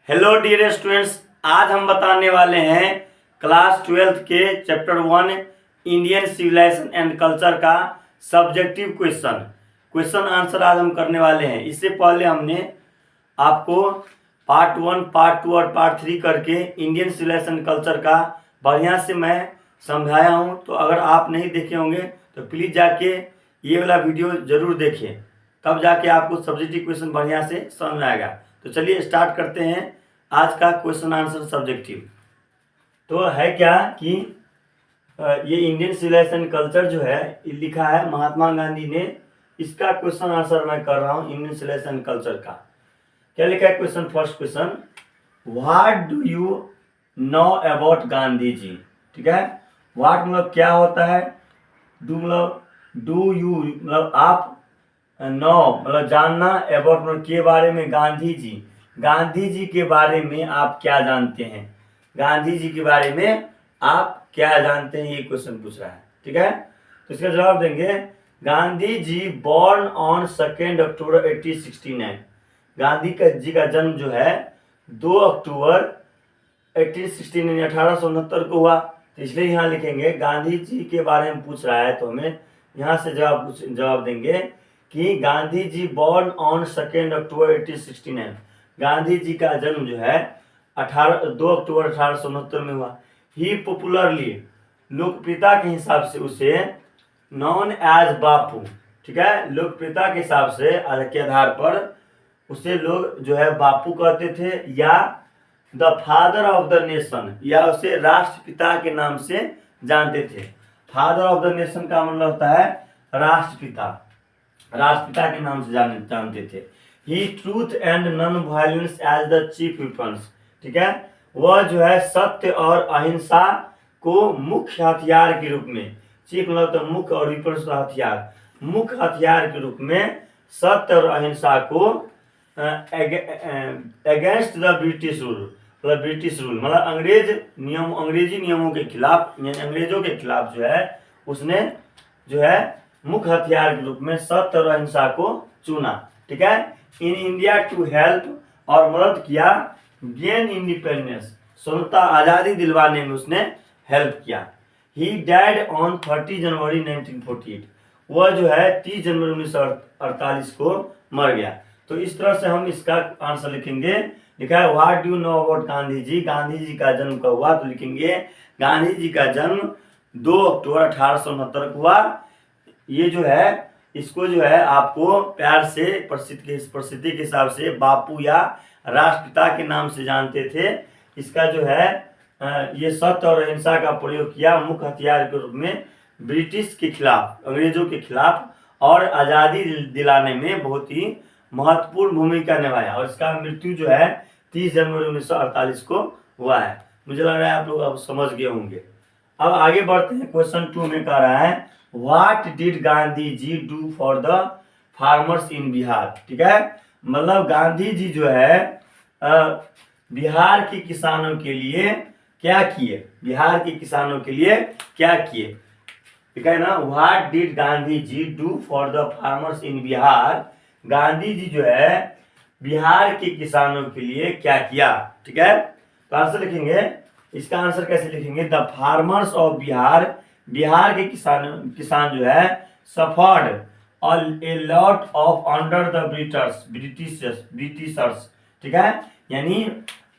Hello dear students, आज हम बताने वाले हैं क्लास 12th के chapter 1 Indian civilisation and culture का सब्जेक्टिव क्वेश्चन आंसर आज हम करने वाले हैं। इससे पहले हमने आपको पार्ट 1, पार्ट 2 और पार्ट 3 करके इंडियन सिविलाइजेशन कल्चर का बढ़िया से मैं समझाया हूं। तो अगर आप नहीं देखे होंगे तो प्लीज़ जाके ये वाला वीडियो ज़रूर देखिए, तब जाके आपको सब्जेक्टिव क्वेश्चन बढ़िया से समझ में आएगा। तो चलिए स्टार्ट करते हैं आज का क्वेश्चन आंसर सब्जेक्टिव। तो है क्या कि ये इंडियन सिविलाइजेशन कल्चर जो है लिखा है महात्मा गांधी ने। इसका क्वेश्चन आंसर मैं कर रहा हूँ इंडियन सिविलाइजेशन कल्चर का। क्या लिखा है question? First question, what do you know about Gandhi ji. ठीक है, व्हाट मतलब क्या होता है, डू मतलब डू यू मतलब आप, नो मतलब जानना, अबाउट मतलब के बारे में, गांधी जी के बारे में आप क्या जानते हैं, गांधी जी के बारे में आप क्या जानते हैं, ये क्वेश्चन पूछ रहा है। ठीक है, तो इसका जवाब देंगे गांधी जी बॉर्न ऑन 2 अक्टूबर 1869। गांधी जी का जन्म जो है 2 अक्टूबर 1869 1869 को हुआ। तो इसलिए यहाँ लिखेंगे गांधी जी के बारे में पूछ रहा है, तो हमें यहाँ से जवाब देंगे कि गांधी जी बॉर्न ऑन 2 अक्टूबर 1869। गांधी जी का जन्म जो है 2 अक्टूबर 1869 में हुआ। ही पॉपुलरली, लोकप्रियता के हिसाब से उसे नॉन एज बापू, ठीक है, लोकप्रियता के हिसाब से के आधार पर उसे लोग जो है बापू कहते थे, या the father of the nation, या उसे राष्ट्रपिता के नाम से जानते थे। फादर ऑफ द नेशन का मतलब होता है राष्ट्रपिता, राष्ट्रपिता के नाम से जानते थे। He truth and non violence as the chief weapons. ठीक है, वह जो है सत्य और अहिंसा को मुख्य हथियार के रूप में, चीफ मतलब तो मुख्य और विपन्स हथियार, मुख्य हथियार के रूप में सत्य और अहिंसा को अगेंस्ट द ब्रिटिश रूल, मतलब ब्रिटिश रूल मतलब अंग्रेजी नियमों के खिलाफ, यानी अंग्रेजों के खिलाफ जो है उसने जो है मुख्य हथियार के रूप में सत्य और अहिंसा को चुना। ठीक है, इन इंडिया टू हेल्प, और मदद किया गेन इंडिपेंडेंस, स्वतंत्रता आज़ादी दिलवाने में उसने हेल्प किया। ही डाइड ऑन 30 जनवरी 1948, वह जो है 30 जनवरी 1948 को मर गया। तो इस तरह से हम इसका आंसर लिखेंगे। लिखा है what do know about Gandhi ji, Gandhi ji का जन्म कब हुआ, तो लिखेंगे गांधी जी का जन्म 2 अक्टूबर 1869 को हुआ। ये जो है इसको जो है आपको प्यार से प्रसिद्धि के हिसाब से बापू या राष्ट्रपिता के नाम से जानते थे। इसका जो है ये सत्य और अहिंसा का प्रयोग किया मुख्य हथियार के रूप में ब्रिटिश के खिलाफ, अंग्रेजों के खिलाफ, और आज़ादी दिलाने में बहुत ही महत्वपूर्ण भूमिका निभाया। और इसका मृत्यु जो है 30 जनवरी 1948 को हुआ है। मुझे लग रहा है आप लोग अब समझ गए होंगे। अब आगे बढ़ते हैं। क्वेश्चन 2 में कह रहा है what did Gandhi ji do for the farmers in Bihar. ठीक है, मतलब गांधी जी जो है बिहार के किसानों के लिए क्या किए, बिहार के किसानों के लिए क्या किए। ठीक है ना, what did Gandhi ji do for the farmers in Bihar, Gandhi ji जो है बिहार के किसानों के लिए क्या किया। ठीक है, तो आंसर लिखेंगे, इसका आंसर कैसे लिखेंगे, the farmers of Bihar, Bihar के किसान जो है suffered a lot of under the Britishers. ठीक है, यानी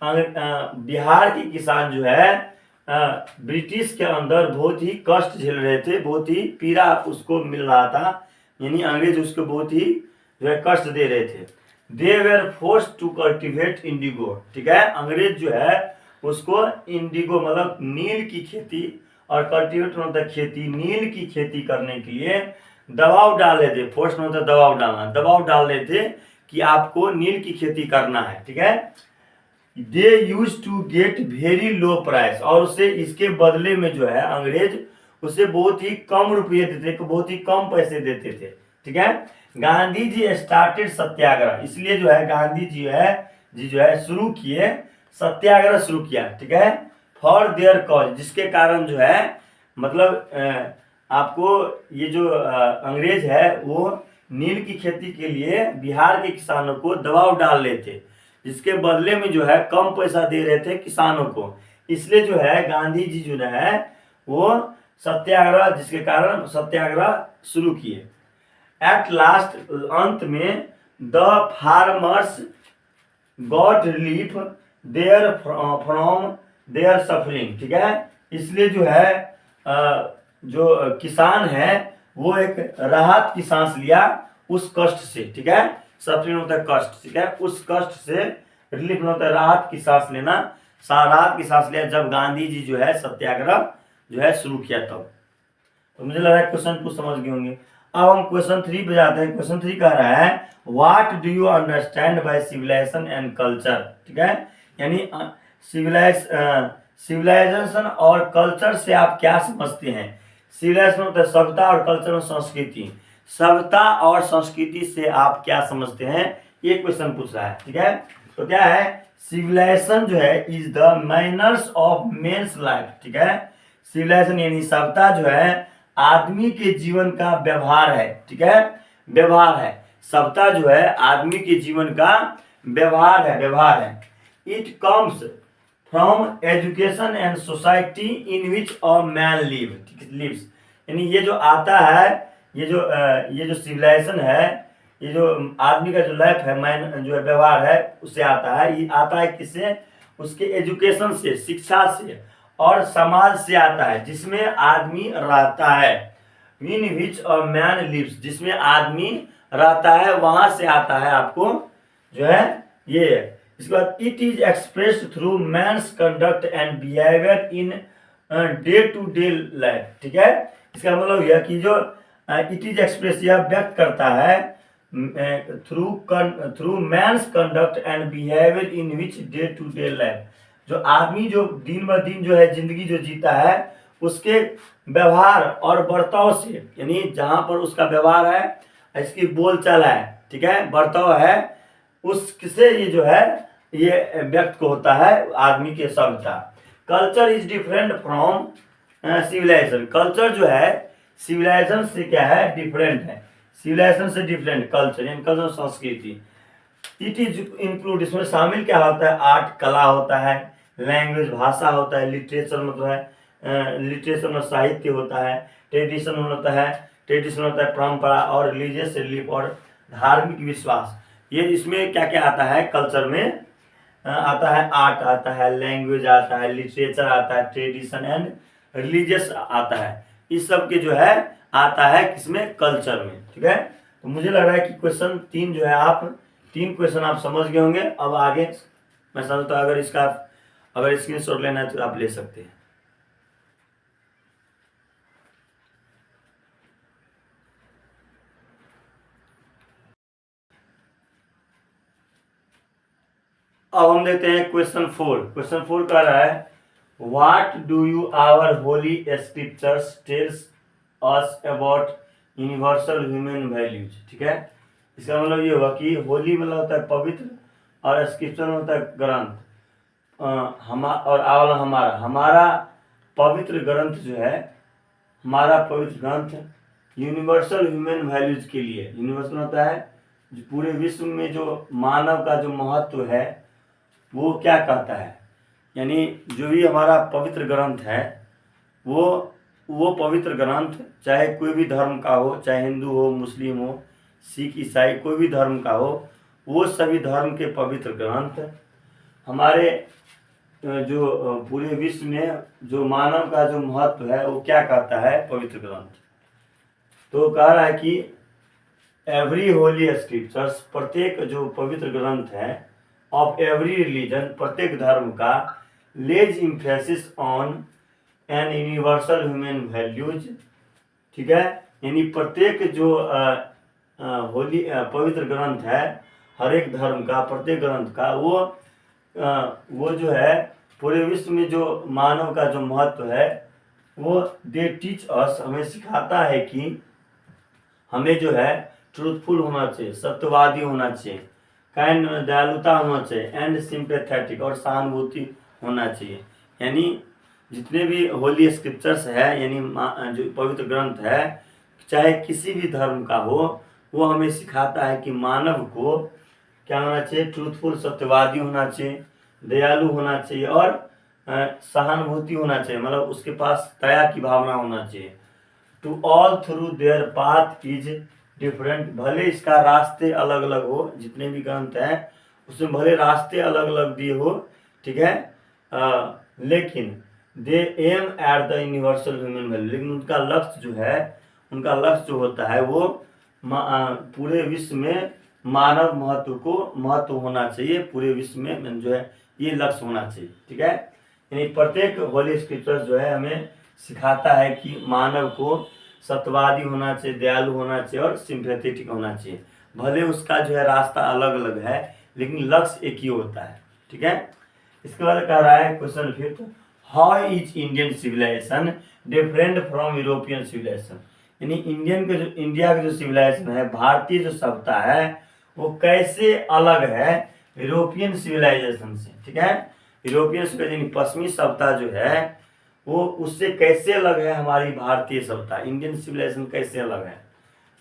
बिहार के किसान जो है ब्रिटिश के अंदर बहुत ही कष्ट झेल रहे थे, बहुत ही पीड़ा उसको मिल रहा था, यानी अंग्रेज उसको बहुत ही जो है कष्ट दे रहे थे। They were forced to cultivate indigo. ठीक है, अंग्रेज जो है उसको इंडिगो मतलब नील की खेती, और कल्टिवेट मतलब खेती, नील की खेती करने के लिए दबाव डाल रहे थे। फोर्स मतलब दबाव डालना, दबाव डाल रहे थे कि आपको नील की खेती करना है। ठीक है, they use to get very low price, और उसे इसके बदले में जो है अंग्रेज उसे बहुत ही कम रुपये देते थे, बहुत ही कम पैसे देते थे। ठीक है, गांधी जी स्टार्टेड सत्याग्रह, इसलिए जो है गांधी जी जो है शुरू किए, सत्याग्रह शुरू किया। ठीक है, फॉर देयर कॉज, जिसके कारण जो है मतलब आपको ये जो अंग्रेज है वो नील की खेती के लिए बिहार के किसानों को दबाव डाल रहे थे, जिसके बदले में जो है कम पैसा दे रहे थे किसानों को। इसलिए जो है गांधी जी जो है वो सत्याग्रह, जिसके कारण सत्याग्रह शुरू किए। एट लास्ट, अंत में the farmers got relief there from their suffering, ठीक है। इसलिए जो है जो किसान है वो एक राहत की सांस लिया उस कष्ट से, ठीक है। सफरिंग होता है कष्ट, ठीक है। उस कष्ट से रिलीफ होता है राहत की सांस लेना, राहत की सांस लिया जब गांधी जी जो है सत्याग्रह जो है शुरू किया तब। तो मुझे लग रहा है क्वेश्चन 2 समझ गए होंगे। अब हम क्वेश्चन 3 पे जाते हैं। क्वेश्चन 3 कह रहा है what do you understand by civilisation and culture, ठीक है। यानी सिविलाइजेशन और कल्चर से आप क्या समझते हैं। सिविलाइजेशन होता है सभ्यता और कल्चर में संस्कृति। सभ्यता और संस्कृति से आप क्या समझते हैं, ये क्वेश्चन पूछ रहा है, ठीक है। तो क्या है, सिविलाइजेशन जो है is the manners of men's life, ठीक है। सिविलाइजेशन यानी सभ्यता जो है आदमी के जीवन का व्यवहार है, ठीक है। व्यवहार है, सभ्यता जो है आदमी के जीवन का व्यवहार है, व्यवहार है। It comes from education and society in which a man lives. यानी ये जो आता है, ये जो सिविलाइजेशन है, ये जो आदमी का जो लाइफ है, मैन जो है व्यवहार है, उससे आता है। ये आता है किससे, उसके एजुकेशन से, शिक्षा से और समाज से आता है जिसमें आदमी रहता है। इन विच अ मैन लिव्स, जिसमें आदमी रहता है वहां से आता है आपको जो है ये। इसके बाद it is expressed through man's conduct and behaviour in day to day life, ठीक है। इसका मतलब यह कि जो इट इज एक्सप्रेस, यह व्यक्त करता है through man's conduct and behaviour in which day to day life. जो आदमी जो दिन ब दिन जो है जिंदगी जो जीता है उसके व्यवहार और बर्ताव से, यानी जहां पर उसका व्यवहार है, इसकी बोलचाल है, ठीक है, बर्ताव है, उससे ये जो है ये व्यक्त को होता है आदमी के सभ्यता। Culture is different from civilisation. Culture जो है सिविलाइजेशन से क्या है, डिफरेंट है। सिविलाइजेशन से डिफरेंट कल्चर, यानी कल्चर संस्कृति। इट इज इंक्लूड, इसमें शामिल क्या होता है, आर्ट कला होता है, लैंग्वेज भाषा होता है, लिटरेचर मतलब है लिटरेचर में साहित्य होता है, ट्रेडिशन होता है, ट्रेडिशन होता है परंपरा, और रिलीजियस रिलीफ और धार्मिक विश्वास। ये इसमें क्या क्या आता है, कल्चर में आता है आर्ट आता है, लैंग्वेज आता है, लिटरेचर आता है, ट्रेडिशन एंड रिलीजियस आता है। इस सब के जो है आता है किसमें, कल्चर में, ठीक है। तो मुझे लग रहा है कि क्वेश्चन 3 जो है आप 3 क्वेश्चन आप समझ गए होंगे। अब आगे मैं समझता हूँ अगर स्क्रीनशॉट लेना है तो आप ले सकते हैं। अब हम देखते हैं क्वेश्चन 4। क्वेश्चन 4 कह रहा है what do you our holy scriptures tells us about universal human values, ठीक है। इसका मतलब ये हुआ कि होली मतलब होता है पवित्र और स्क्रिप्चर होता है ग्रंथ। हमारा पवित्र ग्रंथ जो है, हमारा पवित्र ग्रंथ यूनिवर्सल ह्यूमन वैल्यूज के लिए, यूनिवर्सल होता है जो पूरे विश्व में जो मानव का जो महत्व है वो क्या कहता है। यानी जो भी हमारा पवित्र ग्रंथ है वो पवित्र ग्रंथ चाहे कोई भी धर्म का हो, चाहे हिंदू हो, मुस्लिम हो, सिख, ईसाई, कोई भी धर्म का हो, वो सभी धर्म के पवित्र ग्रंथ हमारे जो पूरे विश्व में जो मानव का जो महत्व है वो क्या कहता है, पवित्र ग्रंथ। तो कह रहा है कि एवरी होली स्क्रिप्चर्स, प्रत्येक जो पवित्र ग्रंथ है, ऑफ एवरी रिलीजन, प्रत्येक धर्म का, lays emphasis on an universal human values, ठीक है। यानी प्रत्येक जो होली पवित्र ग्रंथ है, हर एक धर्म का, प्रत्येक ग्रंथ का वो जो है पूरे विश्व में जो मानव का जो महत्व है वो दे टीच अस, हमें सिखाता है कि हमें जो है ट्रूथफुल होना चाहिए, सत्यवादी होना चाहिए, काइंड दयालुता होना चाहिए, एंड सिंपैथेटिक, और सहानुभूति होना चाहिए। यानी जितने भी होली स्क्रिप्चर्स है, यानी जो पवित्र ग्रंथ है, चाहे किसी भी धर्म का हो, वो हमें सिखाता है कि मानव को क्या होना चाहिए, ट्रूथफुल सत्यवादी होना चाहिए, दयालु होना चाहिए और सहानुभूति होना चाहिए, मतलब उसके पास दया की भावना होना चाहिए। To all through their path is different, भले इसका रास्ते अलग अलग हो, जितने भी ग्रंथ हैं उसमें भले रास्ते अलग अलग दिए हो, ठीक है, लेकिन they aim at the universal human value, लेकिन उनका लक्ष्य जो है, उनका लक्ष्य जो होता है वो पूरे विश्व में मानव महत्व होना चाहिए, पूरे विश्व में जो है ये लक्ष्य होना चाहिए, ठीक है। यानी प्रत्येक होली स्क्रिप्चर जो है हमें सिखाता है कि मानव को सत्यवादी होना चाहिए, दयालु होना चाहिए और सिंपैथेटिक होना चाहिए, भले उसका जो है रास्ता अलग अलग है लेकिन लक्ष्य एक ही होता है, ठीक है। इसके बाद कह रहा है question fifth, how is Indian civilisation different from European civilisation, यानी इंडिया का जो सिविलाइजेशन है, भारतीय जो सभ्यता है वो कैसे अलग है यूरोपियन सिविलाइजेशन से, ठीक है। यूरोपियन सिविलाइजेशन पश्चिमी सभ्यता जो है वो उससे कैसे अलग है हमारी भारतीय सभ्यता, इंडियन सिविलाइजेशन कैसे अलग है।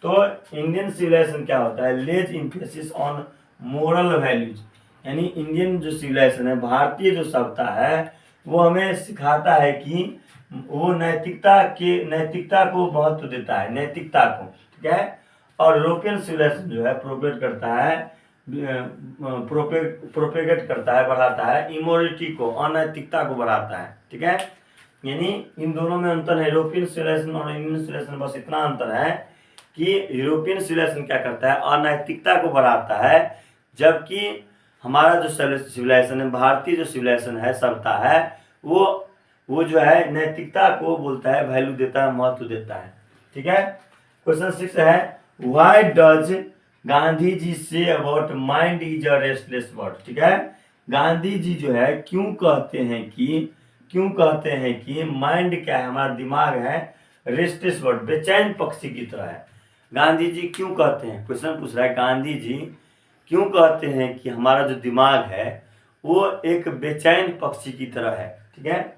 तो इंडियन सिविलाइजेशन क्या होता है, लेज इम्फेसिस ऑन मोरल वैल्यूज, यानी इंडियन जो सिविलाइजेशन है, भारतीय जो सभ्यता है वो हमें सिखाता है कि वो नैतिकता को महत्व देता है, नैतिकता को, ठीक है। और यूरोपियन सिविलाइजेशन जो है प्रोपेगेट करता है, प्रोपेगेट करता है, बढ़ाता है इमोरिटी को, अनैतिकता को बढ़ाता है, ठीक है। यानी इन दोनों में अंतर है, यूरोपियन सिविलाइजेशन और इंडियन सिविलाइजेशन, बस इतना अंतर है कि यूरोपियन सिविलाइजेशन क्या करता है, अनैतिकता को बढ़ाता है, जबकि हमारा जो सिविलाइजेशन है, भारतीय जो सिविलाइजेशन है, सभ्यता है, वो जो है नैतिकता को बोलता है, वैल्यू देता है, महत्व देता है, ठीक है। क्वेश्चन 6 है, व्हाई डज गांधी जी से about mind is a restless word, ठीक है। गांधी जी जो है क्यों कहते हैं कि माइंड क्या है, हमारा दिमाग है, रेस्टलेस वर्ड, बेचैन पक्षी की तरह है। गांधी जी क्यों कहते हैं, क्वेश्चन पूछ रहा है, गांधी जी क्यों कहते हैं कि हमारा जो दिमाग है वो एक बेचैन पक्षी की तरह है, ठीक है।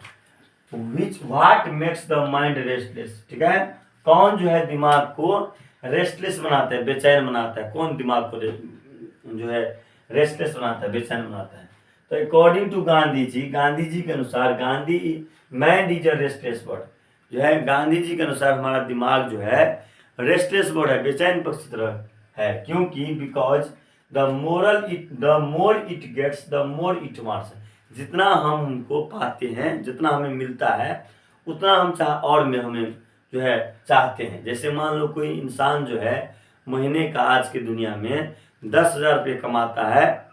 What makes the mind restless, ठीक है, कौन जो है दिमाग को रेस्टलेस बनाता है, बेचैन बनाता है, कौन दिमाग को जो है रेस्टलेस बनाता है, बेचैन बनाता है। तो अकॉर्डिंग टू गांधी जी के अनुसार, mind is a restless word, जो है गांधी जी के अनुसार हमारा दिमाग जो है रेस्टलेस वर्ड है, बेचैन पक्षी तरह है, क्योंकि because the more it gets the more it wants, जितना हम उनको पाते हैं, जितना हमें मिलता है उतना हम हमें जो है चाहते हैं। जैसे मान लो कोई इंसान जो है महीने का आज की दुनिया में 10,000 रुपये कमाता है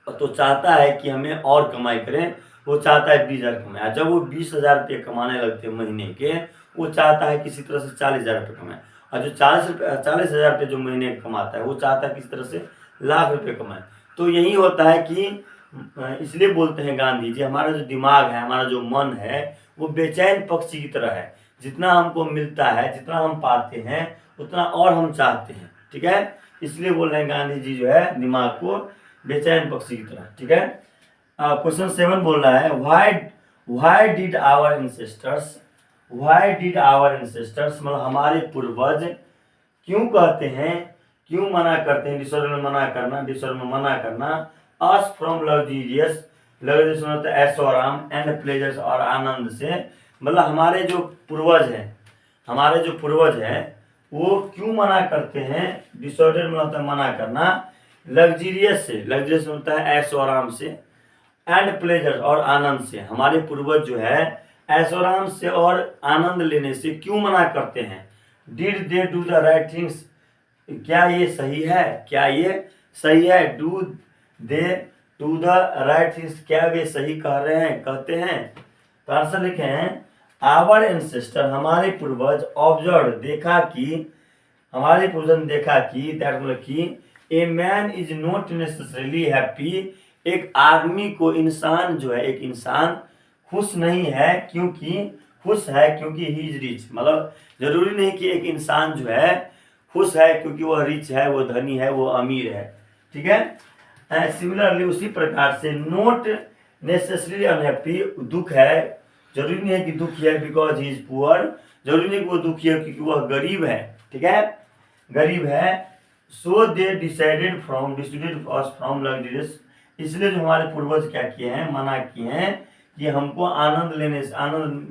तो चाहता है कि हमें और कमाई करें, वो चाहता है 20,000 कमाए। जब वो 20,000 रुपये कमाने लगते हैं महीने के, वो चाहता है किसी तरह से 40,000 रुपये कमाए, और जो 40,000 रुपये जो महीने कमाता है वो चाहता है किसी तरह से लाख रुपये कमाए। तो यही होता है कि इसलिए बोलते हैं गांधी जी, हमारा जो दिमाग है, हमारा जो मन है वो बेचैन पक्षी की तरह है, जितना हमको मिलता है, जितना हम पाते हैं उतना और हम चाहते हैं, ठीक है। इसलिए बोल रहे हैं गांधी जी जो है दिमाग को बेचैन पक्षी की तरह, ठीक है। क्वेश्चन 7 बोल रहा है, व्हाई डिड आवर एंसेस्टर्स मतलब हमारे पूर्वज क्यों कहते हैं, क्यों मना करते हैं, डिसऑर्डर में मना करना अस फ्रॉम लग्जरियस मतलब ऐशो आराम एंड प्लेजर्स और आनंद से, मतलब हमारे जो पूर्वज हैं वो क्यों मना करते हैं, डिसऑर्डर में होता है मना करना, लग्जरियस होता है ऐशो आराम से, एंड प्लेजर और आनंद से, हमारे पूर्वज जो है ऐशो आराम से और आनंद लेने से क्यों मना करते हैं। Did they do the right things, क्या ये सही है, do they do the right things, क्या वे सही कहते हैं। तो आंसर लिखे हैं, आवर एंसेस्टर हमारे पूर्वज, ऑब्जर्व देखा कि दैट मतलब कि a man is not necessarily happy, एक आदमी को एक इंसान खुश नहीं है क्योंकि ही इज रिच, मतलब जरूरी नहीं कि एक इंसान जो है खुश है क्योंकि वह रिच है, वो धनी है, वो अमीर है, ठीक है। सिमिलरली उसी प्रकार से नॉट नेसेसरली अनहैप्पी, दुख है, जरूरी नहीं है कि दुखी है बिकॉज ही इज पुअर, जरूरी नहीं कि वो दुखी है क्योंकि वह गरीब है, ठीक है, गरीब है, so they decided us from luxurious, इसलिए जो हमारे पूर्वज क्या किए हैं, मना किए हैं कि हमको आनंद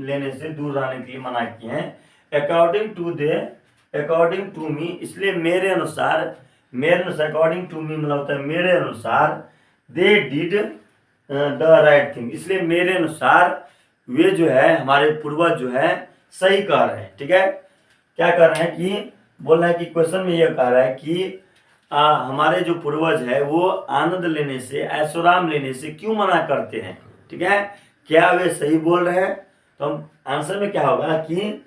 लेने से दूर रहने के लिए मना किए हैं। अकॉर्डिंग टू मी, इसलिए मेरे अनुसार, अकॉर्डिंग टू मी मतलब होता है मेरे अनुसार, they did the right thing, इसलिए मेरे अनुसार वे जो है हमारे पूर्वज जो है सही कह रहे हैं। ठीक है, क्या कर रहे हैं कि बोल रहे हैं कि क्वेश्चन में ये कह रहा है कि हमारे जो पूर्वज है वो आनंद लेने से, ऐशोराम लेने से क्यों मना करते हैं। ठीक है, क्या वे सही बोल रहे हैं। तो हम आंसर में क्या होगा कि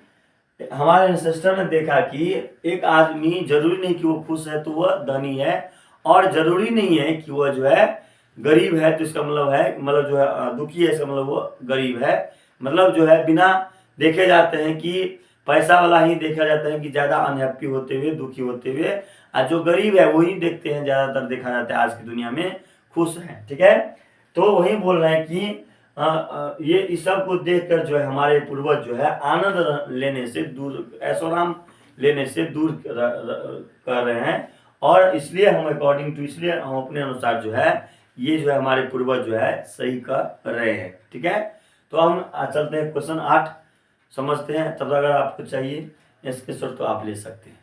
हमारे एंसेस्टर ने देखा कि एक आदमी जरूरी नहीं कि वो खुश है तो वह धनी है, और जरूरी नहीं है कि वह जो है गरीब है तो इसका मतलब है, मतलब जो है दुखी है इसका मतलब वो गरीब है। मतलब जो है बिना देखे जाते हैं कि पैसा वाला ही देखा जाता है कि ज़्यादा अनहैप्पी होते हुए, दुखी होते हुए, और जो गरीब है वही देखते हैं, ज़्यादातर देखा जाता है आज की दुनिया में खुश है। ठीक है, तो वही बोल रहे हैं कि ये इस सब को देखकर जो है हमारे पूर्वज जो है आनंद लेने से दूर, ऐशोराम लेने से दूर कर रहे हैं, और इसलिए हम अकॉर्डिंग टू, इसलिए हम अपने अनुसार जो है ये जो है हमारे पूर्वज जो है सही कर रहे हैं। ठीक है, तो हम चलते हैं क्वेश्चन 8 समझते हैं। तब अगर आपको चाहिए इसके सर तो आप ले सकते हैं।